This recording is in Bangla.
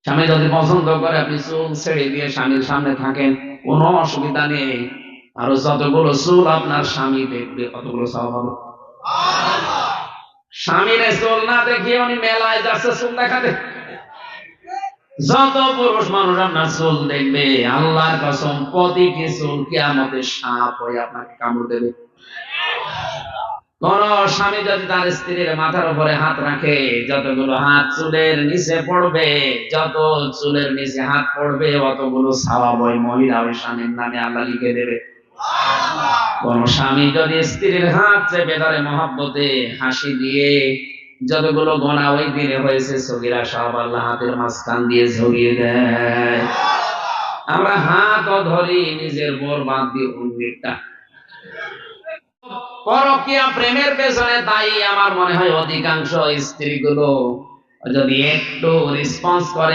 স্বামী যদি পছন্দ করে আপনি চুল ছেড়ে দিয়ে স্বামীর সামনে থাকেন, কোনো অসুবিধা নেই। আর যতগুলো চুল আপনার স্বামী দেখবে অতগুলো সওয়াব হবে। স্বামীর চুল না দেখিয়ে উনি মেলায় যাচ্ছে চুল দেখাতে। যত পুরুষ মানুষ আপনার চুল দেখবে, আল্লাহর কসম প্রতিটি চুল কিয়ামতে সাপ হয়ে আপনাকে কামড় দেবে। কোন স্বামী যদি তার স্ত্রীর মাথার উপরে হাত রাখে, যতগুলো হাত চুলের নিচে পড়বে, যত চুলের নিচে হাত পড়বে অতগুলো সওয়াব ওই মহিলা ওই স্বামীর নামে আল্লাহ লিখে দেবে। কোন স্বামী যদি স্ত্রীর হাত চেপে ধরে মহব্বতে হাসি দিয়ে, যতগুলো গোনা ওই দিনে হয়েছে সগীরা সব আল্লাহ হাতের মাঝখান দিয়ে ঝরিয়ে দেয়। আমরা হাতও ধরি নিজের বরবাদ দিয়ে অন্যেরটা। পরকীয়া প্রেমের পেছনে তাই আমার মনে হয় অধিকাংশ স্ত্রীগুলো যদি একটু রেসপন্স করে